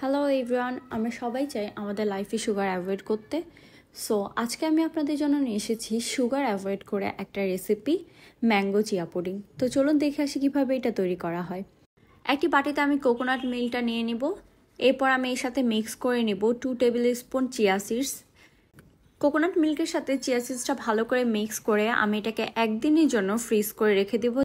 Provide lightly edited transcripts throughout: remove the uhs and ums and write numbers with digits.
Hello everyone, আমরা সবাই চাই আমাদের লাইফে সুগার অ্যাভয়েড করতে। সো আজকে আমি আপনাদের জন্য নিয়ে এসেছি সুগার অ্যাভয়েড করে একটা রেসিপি, ম্যাঙ্গো চিয়া পুডিং। তো চলুন দেখে আসি কীভাবে এটা তৈরি করা হয়। একটি বাটিতে আমি কোকোনাট মিল্কটা নিয়ে নিব। এরপর আমি এর সাথে মিক্স করে নিব 2 tablespoon chia seeds. Coconut মিল্কের সাথে চিয়া সিডসটা ভালো করে মিক্স করে আমি এটাকে একদিনের জন্য ফ্রিজ করে রেখে দেব,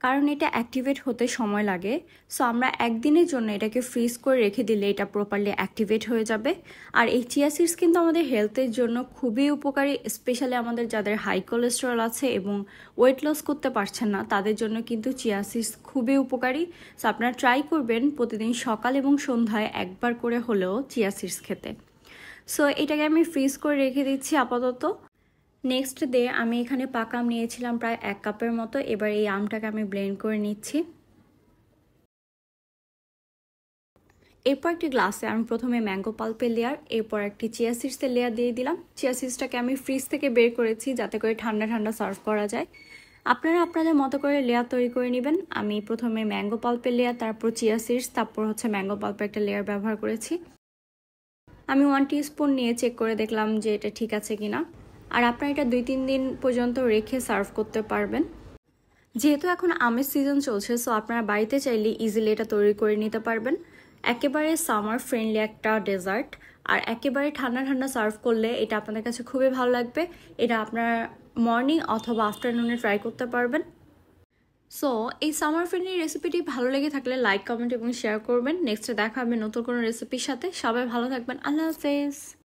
কারণ এটা অ্যাক্টিভেট হতে সময় লাগে। সো আমরা একদিনের জন্য এটাকে ফ্রিজ করে রেখে দিলে এটা প্রপারলি অ্যাক্টিভেট হয়ে যাবে। আর এই চিয়া সিডস কিন্তু আমাদের হেলথের জন্য খুবই উপকারী, স্পেশালি আমাদের যাদের হাই কোলেস্টেরল আছে এবং ওয়েট লস করতে পারছেন না তাদের জন্য কিন্তু চিয়া সিডস খুবই উপকারী। সো আপনারা ট্রাই করবেন প্রতিদিন সকাল এবং সন্ধ্যায় একবার করে হলেও চিয়া সিডস খেতে। সো এটাকে আমি ফ্রিজ করে রেখে দিচ্ছি আপাতত। নেক্সট ডে আমি এখানে পাকা আম নিয়েছিলাম প্রায় 1 কাপের মতো। এবার এই আমটাকে আমি ব্লেন্ড করে নিচ্ছি। এরপর একটি গ্লাসে আমি প্রথমে ম্যাঙ্গো পাল্পের লেয়ার, এরপর একটি চিয়া সিডসের লেয়ার দিয়ে দিলাম। চিয়া সিডসটাকে আমি ফ্রিজ থেকে বের করেছি যাতে করে ঠান্ডা ঠান্ডা সার্ভ করা যায়। আপনারা আপনাদের মতো করে লেয়ার তৈরি করে নেবেন। আমি প্রথমে ম্যাঙ্গো পাল্পের লেয়ার, তারপর চিয়া সিডস, তারপর ম্যাঙ্গো পাল্পের একটা লেয়ার ব্যবহার করেছি। আমি 1 টিস্পুন নিয়ে চেক করে দেখলাম যে এটা ঠিক আছে কিনা। আর আপনারা এটা 2-3 দিন পর্যন্ত রেখে সার্ভ করতে পারবেন। যেহেতু এখন আমের সিজন চলছে, সো আপনারা বাড়িতে চাইলে ইজিলি এটা তৈরি করে নিতে পারবেন। একেবারে সামার ফ্রেন্ডলি একটা ডেজার্ট, আর একেবারে ঠান্ডা ঠান্ডা সার্ভ করলে এটা আপনাদের কাছে খুবই ভালো লাগবে। এটা আপনারা মর্নিং অথবা আফটারনুনে ট্রাই করতে পারবেন। সো এই সামার ফ্রেন্ডলি রেসিপিটি ভালো লেগে থাকলে লাইক, কমেন্ট এবং শেয়ার করবেন। নেক্সটে দেখা হবে নতুন কোনো রেসিপির সাথে। সবাই ভালো থাকবেন। আল্লাহ হাফেজ।